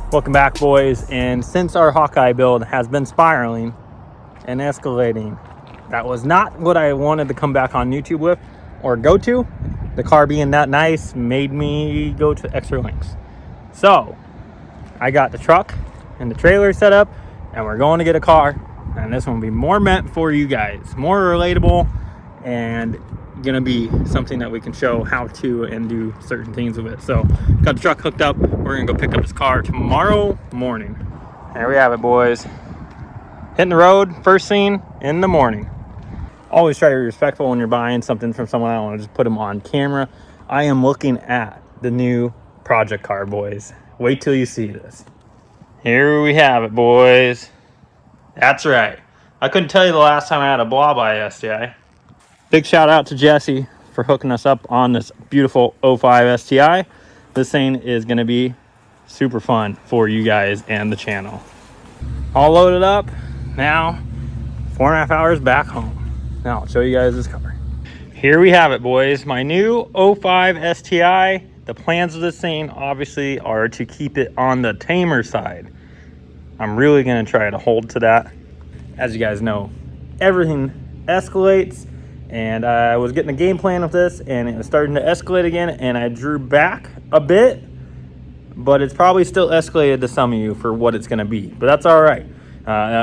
Welcome back, boys. And since our Hawkeye build has been spiraling and escalating, that was not what I wanted to come back on YouTube with or go to. The car being that nice made me go to extra lengths. So I got the truck and the trailer set up, and we're going to get a car. And this one will be more meant for you guys, more relatable, and gonna be something that we can show how to and do certain things with it. So got the truck hooked up. We're gonna go pick up this car tomorrow morning. There we have it, boys. Hitting the road first thing in the morning. Always try to be respectful when you're buying something from someone. I don't want to just put them on camera. I am looking at the new project car, boys. Wait till you see this. Here we have it, boys. That's right. I couldn't tell you the last time I had a blah by STI. Big shout out to Jesse for hooking us up on this beautiful 05 STI. This thing is going to be super fun for you guys and the channel. All loaded up. Now 4.5 hours back home. Now I'll show you guys this car. Here we have it, boys. My new 05 STI. The plans of this thing obviously are to keep it on the tamer side. I'm really going to try to hold to that. As you guys know, everything escalates. And I was getting a game plan of this, and it was starting to escalate again, and I drew back a bit, but it's probably still escalated to some of you for what it's going to be. But that's all right.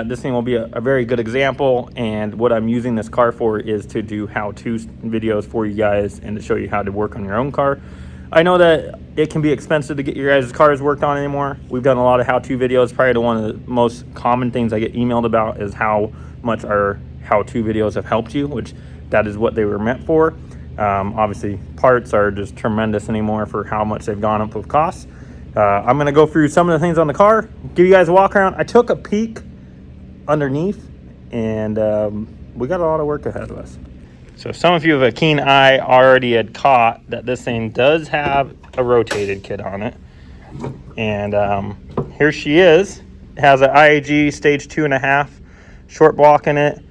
This thing will be a very good example, and what I'm using this car for is to do how-to videos for you guys and to show you how to work on your own car. I know that it can be expensive to get your guys' cars worked on anymore. We've done a lot of how-to videos. Probably one of the most common things I get emailed about is how much our how-to videos have helped you, which that is what they were meant for. Obviously, parts are just tremendous anymore for how much they've gone up with costs. I'm going to go through some of the things on the car, give you guys a walk around. I took a peek underneath, and we got a lot of work ahead of us. So some of you with a keen eye already had caught that this thing does have a rotated kit on it. And here she is. It has an IAG stage 2.5 short block in it.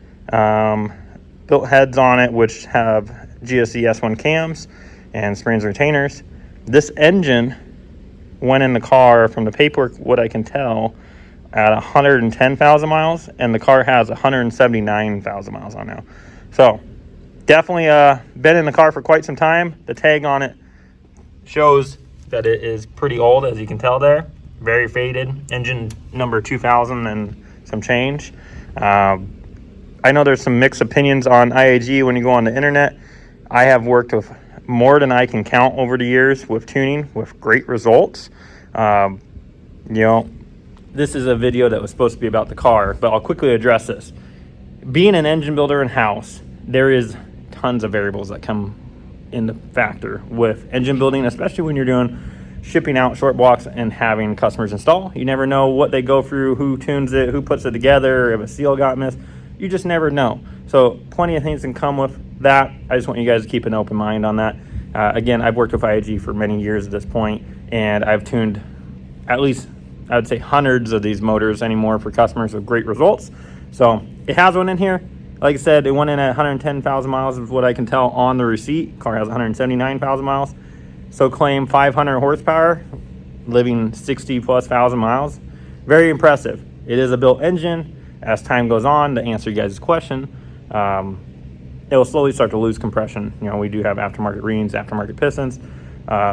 Built heads on it, which have GSE S1 cams and springs and retainers. This engine went in the car, from the paperwork, what I can tell, at 110,000 miles, and the car has 179,000 miles on now. So definitely been in the car for quite some time. The tag on it shows that it is pretty old, as you can tell there. Very faded. Engine number 2000 and some change. I know there's some mixed opinions on IAG when you go on the internet. I have worked with more than I can count over the years with tuning with great results. You know, this is a video that was supposed to be about the car, but I'll quickly address this. Being an engine builder in-house, there is tons of variables that come into factor with engine building, especially when you're doing shipping out short blocks and having customers install. You never know what they go through, who tunes it, who puts it together, if a seal got missed. You just never know. So plenty of things can come with that. I just want you guys to keep an open mind on that. Again, I've worked with IAG for many years at this point, and I've tuned at least, I would say, hundreds of these motors anymore for customers with great results. So it has one in here. Like I said, it went in at 110,000 miles is what I can tell on the receipt. Car has 179,000 miles. So claim 500 horsepower, living 60 plus thousand miles. Very impressive. It is a built engine. As time goes on, to answer you guys' question, it will slowly start to lose compression. You know, we do have aftermarket rings, aftermarket pistons,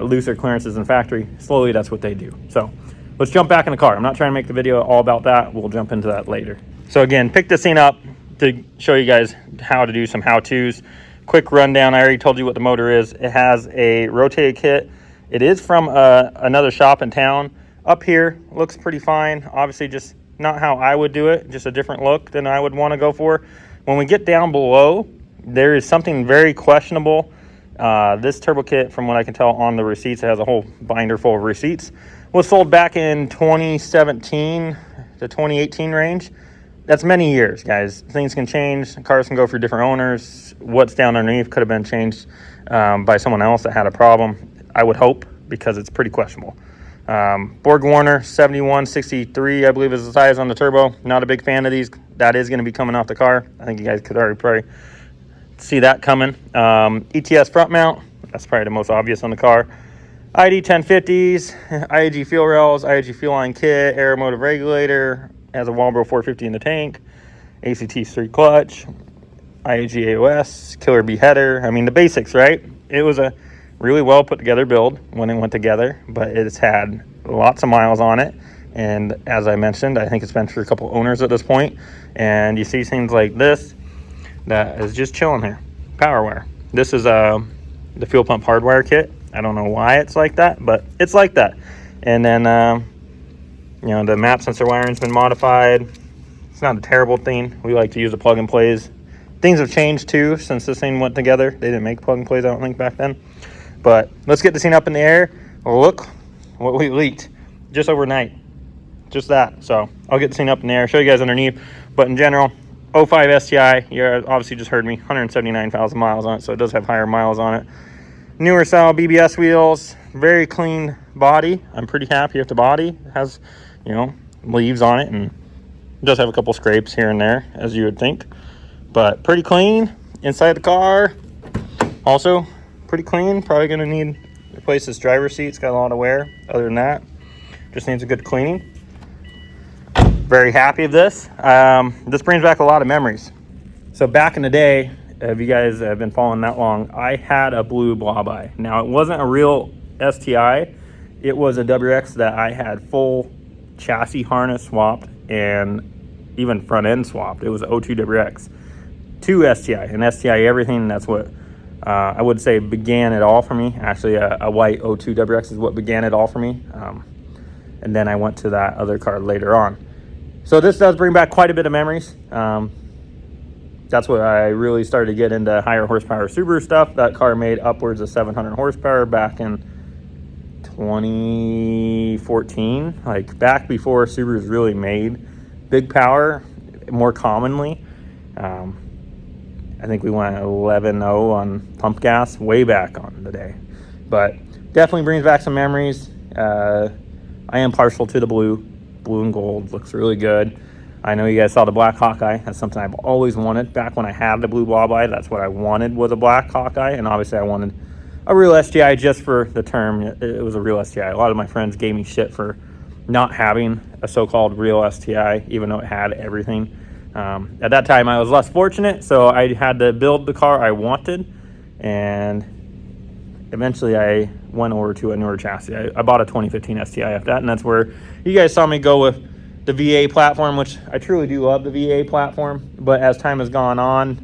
looser clearances in factory. Slowly, that's what they do. So let's jump back in the car. I'm not trying to make the video all about that. We'll jump into that later. So again, pick this thing up to show you guys how to do some how-tos. Quick rundown. I already told you what the motor is. It has a rotated kit. It is from another shop in town. Up here, looks pretty fine. Obviously, just not how I would do it, just a different look than I would want to go for. When we get down below, there is something very questionable. This turbo kit, from what I can tell on the receipts, it has a whole binder full of receipts, was sold back in 2017 to 2018 range. That's many years, guys. Things can change. Cars can go through different owners. What's down underneath could have been changed by someone else that had a problem. I would hope, because it's pretty questionable. Borg Warner 7163, I believe, is the size on the turbo. Not a big fan of these. That is going to be coming off the car. I think you guys could already probably see that coming. ETS front mount. That's probably the most obvious on the car. ID 1050s, IAG fuel rails, IAG fuel line kit, air motive regulator, has a Walbro 450 in the tank, ACT 3 clutch, IAG AOS, Killer B header. I mean, the basics, right? It was a really well put together build when it went together, but it's had lots of miles on it. And as I mentioned, I think it's been through a couple owners at this point. And you see things like this that is just chilling here. Power wire. This is the fuel pump hardwire kit. I don't know why it's like that, but it's like that. And then, you know, the map sensor wiring's been modified. It's not a terrible thing. We like to use the plug and plays. Things have changed too since this thing went together. They didn't make plug and plays, I don't think, back then. But let's get this thing up in the air. Look what we leaked just overnight. Just that. So I'll get this thing up in the air, show you guys underneath. But in general, 05 STI, you obviously just heard me, 179,000 miles on it, so it does have higher miles on it. Newer style BBS wheels, very clean body. I'm pretty happy with the body. It has, you know, leaves on it, and it does have a couple scrapes here and there, as you would think. But pretty clean. Inside the car, also pretty clean. Probably gonna need to replace this driver's seat. It's got a lot of wear. Other than that, just needs a good cleaning. Very happy with this. This brings back a lot of memories. So back in the day, if you guys have been following that long, I had a blue blob eye. Now, it wasn't a real STI. It was a WX that I had full chassis harness swapped and even front end swapped. It was 02 WX to STI, and STI everything. That's what I would say began it all for me. Actually, a white 02 WX is what began it all for me. And then I went to that other car later on. So this does bring back quite a bit of memories. That's what I really started to get into higher horsepower Subaru stuff. That car made upwards of 700 horsepower back in 2014, like back before Subarus really made big power more commonly. I think we went 11.0 on pump gas way back on the day, but definitely brings back some memories. I am partial to the blue and gold. Looks really good. I know you guys saw the black Hawkeye. That's something I've always wanted. Back when I had the blue blob eye, that's what I wanted, was a black Hawkeye. And obviously I wanted a real STI just for the term. It was a real STI. A lot of my friends gave me shit for not having a so-called real STI, even though it had everything. At that time, I was less fortunate, so I had to build the car I wanted. And eventually I went over to a newer chassis. I bought a 2015 STI after that, and that's where you guys saw me go with the VA platform, which I truly do love the VA platform. But as time has gone on,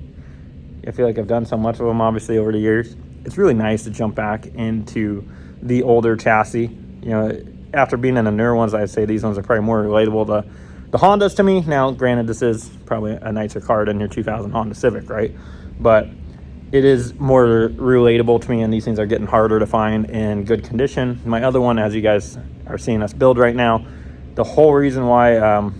I feel like I've done so much of them, obviously, over the years. It's really nice to jump back into the older chassis. You know, after being in the newer ones, I'd say these ones are probably more relatable to the Hondas to me. Now, granted, this is probably a nicer car than your 2000 Honda Civic, right? But it is more relatable to me, and these things are getting harder to find in good condition. My other one, as you guys are seeing us build right now, the whole reason why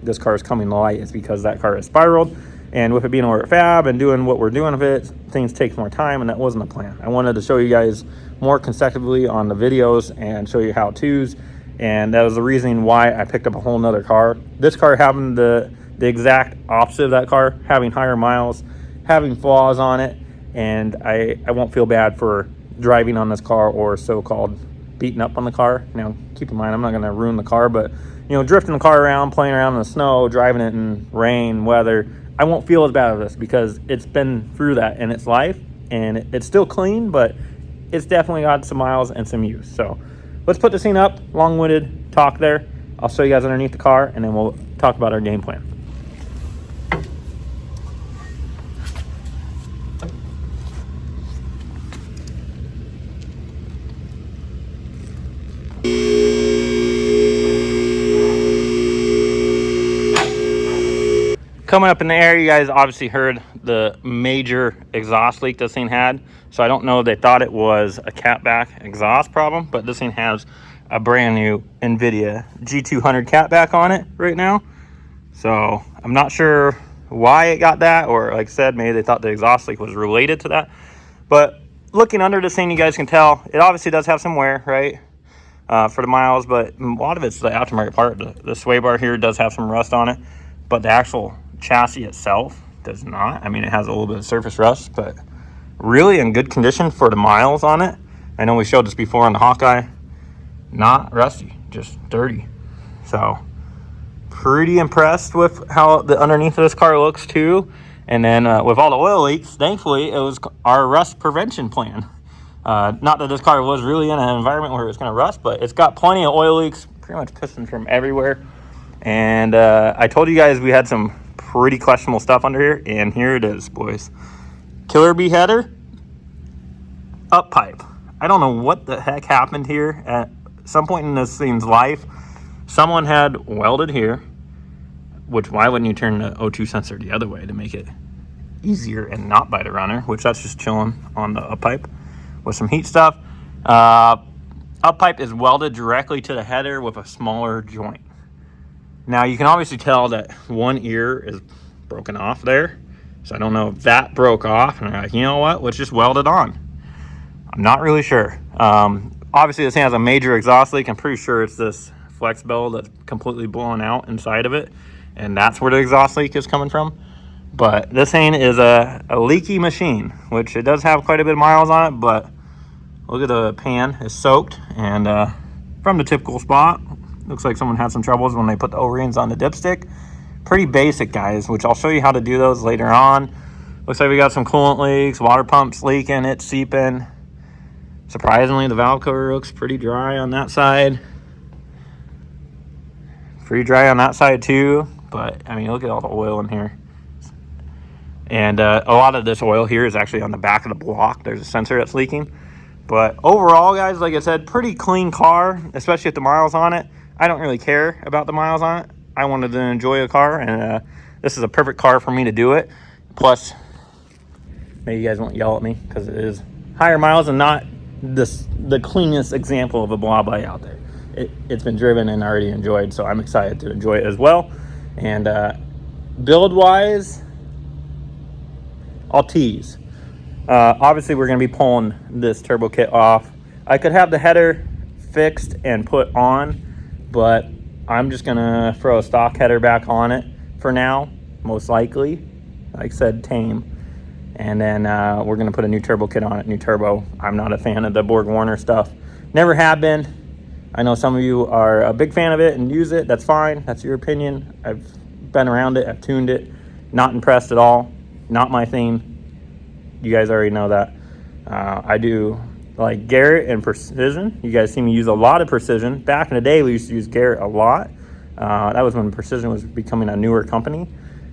this car is coming to light is because that car is spiraled, and with it being over at Fab and doing what we're doing with it, things take more time, and that wasn't the plan. I wanted to show you guys more consecutively on the videos and show you how-tos, and that was the reason why I picked up a whole nother car. This car having the exact opposite of that car, having higher miles, having flaws on it, and I won't feel bad for driving on this car or so-called beating up on the car. Now, keep in mind, I'm not going to ruin the car, but, you know, drifting the car around, playing around in the snow, driving it in rain, weather, I won't feel as bad as this because it's been through that in its life, and it's still clean, but it's definitely got some miles and some use. So let's put the scene up. Long-winded talk there. I'll show you guys underneath the car, and then we'll talk about our game plan. Coming up in the air, you guys obviously heard the major exhaust leak this thing had. So I don't know if they thought it was a catback exhaust problem, but this thing has a brand new NVIDIA G200 catback on it right now. So I'm not sure why it got that, or like I said, maybe they thought the exhaust leak was related to that. But looking under this thing, you guys can tell it obviously does have some wear, right? For the miles, but a lot of it's the aftermarket part. The sway bar here does have some rust on it, but the actual chassis itself does not. I mean, it has a little bit of surface rust, but really in good condition for the miles on it. I know we showed this before on the Hawkeye. Not rusty, just dirty. So pretty impressed with how the underneath of this car looks too. And then with all the oil leaks, thankfully it was our rust prevention plan. Not that this car was really in an environment where it's going to rust, but it's got plenty of oil leaks, pretty much pistons from everywhere. And I told you guys we had some pretty questionable stuff under here, and here it is, boys. Killer bee header, up pipe. I don't know what the heck happened here. At some point in this thing's life, someone had welded here, which why wouldn't you turn the O2 sensor the other way to make it easier and not bite a runner, which that's just chilling on the up pipe with some heat stuff. Up pipe is welded directly to the header with a smaller joint. Now you can obviously tell that one ear is broken off there. So I don't know if that broke off and they're like, you know what, let's just weld it on. I'm not really sure. Obviously this thing has a major exhaust leak. I'm pretty sure it's this flex bell that's completely blown out inside of it, and that's where the exhaust leak is coming from. But this thing is a leaky machine, which it does have quite a bit of miles on it, but look at the pan, it's soaked, and from the typical spot. Looks like someone had some troubles when they put the O-rings on the dipstick. Pretty basic, guys, which I'll show you how to do those later on. Looks like we got some coolant leaks, water pumps leaking, it's seeping. Surprisingly, the valve cover looks pretty dry on that side. Pretty dry on that side too, but I mean, look at all the oil in here. And a lot of this oil here is actually on the back of the block. There's a sensor that's leaking. But overall, guys, like I said, pretty clean car, especially with the miles on it. I don't really care about the miles on it. I wanted to enjoy a car, and this is a perfect car for me to do it. Plus, maybe you guys won't yell at me because it is higher miles and not the cleanest example of a blob eye out there. It's been driven and already enjoyed, so I'm excited to enjoy it as well. And build-wise, I'll tease. Obviously, we're going to be pulling this turbo kit off. I could have the header fixed and put on, but I'm just going to throw a stock header back on it for now, most likely. Like I said, tame. And then we're going to put a new turbo kit on it, new turbo. I'm not a fan of the Borg Warner stuff. Never have been. I know some of you are a big fan of it and use it. That's fine. That's your opinion. I've been around it. I've tuned it. Not impressed at all. Not my thing. You guys already know that. I do like Garrett and Precision. You guys see me use a lot of Precision. Back in the day, we used to use Garrett a lot. That was when Precision was becoming a newer company.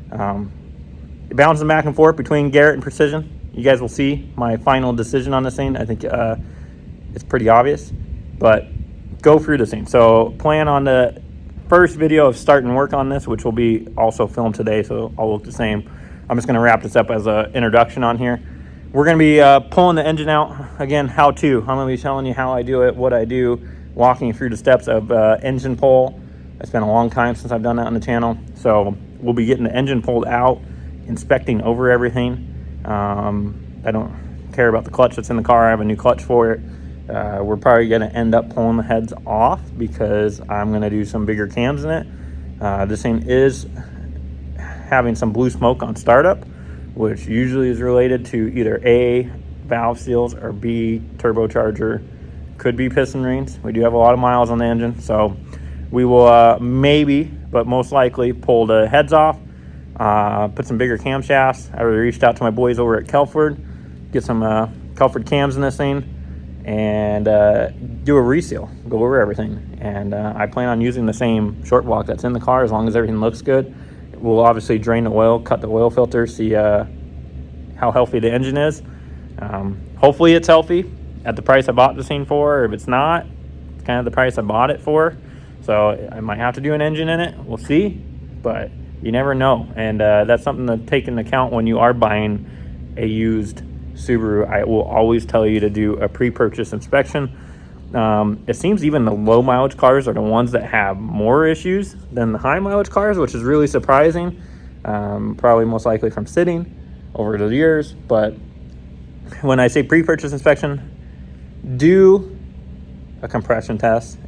Bouncing back and forth between Garrett and Precision. You guys will see my final decision on this thing. I think it's pretty obvious, but go through this thing. So plan on the first video of starting work on this, which will be also filmed today, so I'll look the same. I'm just going to wrap this up as an introduction on here. We're going to be pulling the engine out. Again, how to. I'm going to be telling you how I do it, what I do, walking you through the steps of engine pull. It's been a long time since I've done that on the channel. So we'll be getting the engine pulled out, inspecting over everything. I don't care about the clutch that's in the car. I have a new clutch for it. We're probably going to end up pulling the heads off because I'm going to do some bigger cams in it. This thing is having some blue smoke on startup, which usually is related to either A, valve seals, or B, turbocharger. Could be piston rings. We do have a lot of miles on the engine, so we will maybe, but most likely, pull the heads off, put some bigger camshafts. I already reached out to my boys over at Kelford, get some Kelford Cams in this thing, and do a reseal, go over everything. And I plan on using the same short block that's in the car as long as everything looks good. We'll obviously drain the oil, cut the oil filter, see how healthy the engine is. Hopefully it's healthy at the price I bought this thing for, or if it's not, it's kind of the price I bought it for. So I might have to do an engine in it. We'll see, but you never know. And that's something to take into account when you are buying a used Subaru. I will always tell you to do a pre-purchase inspection. It seems even the low mileage cars are the ones that have more issues than the high mileage cars, which is really surprising. Probably most likely from sitting over the years. But when I say pre-purchase inspection, do a compression test.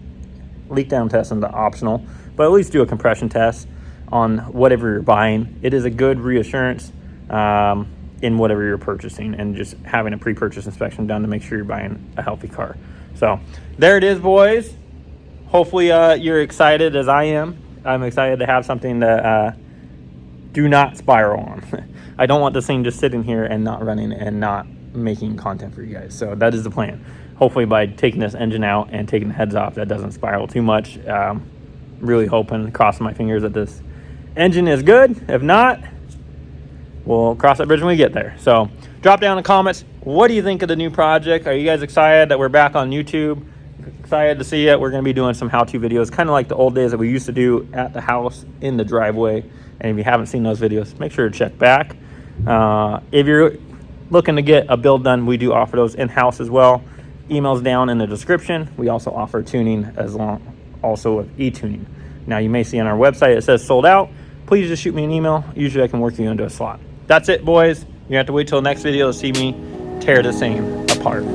Leak down test is optional, but at least do a compression test on whatever you're buying. It is a good reassurance. in whatever you're purchasing, and just having a pre-purchase inspection done to make sure you're buying a healthy car. So there it is, boys. Hopefully you're excited as I am. I'm excited to have something to do not spiral on. I don't want this thing just sitting here and not running and not making content for you guys. So that is the plan. Hopefully by taking this engine out and taking the heads off, that doesn't spiral too much. Really hoping, crossing my fingers, that this engine is good. If not, we'll cross that bridge when we get there. So drop down in the comments, what do you think of the new project? Are you guys excited that we're back on YouTube? Excited to see it. We're going to be doing some how-to videos, kind of like the old days that we used to do at the house in the driveway. And if you haven't seen those videos, make sure to check back. If you're looking to get a build done, we do offer those in-house as well. Emails down in the description. We also offer tuning also with e-tuning. Now you may see on our website it says sold out. Please just shoot me an email. Usually I can work you into a slot. That's it, boys. You have to wait till the next video to see me tear this thing apart.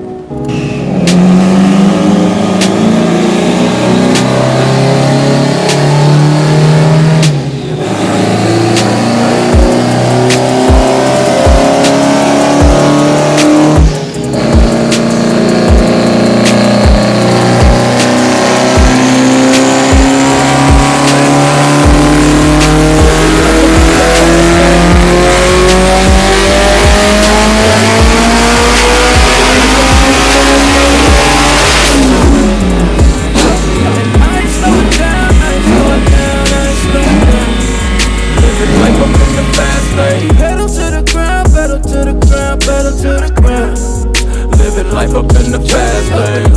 Life up in the fast lane.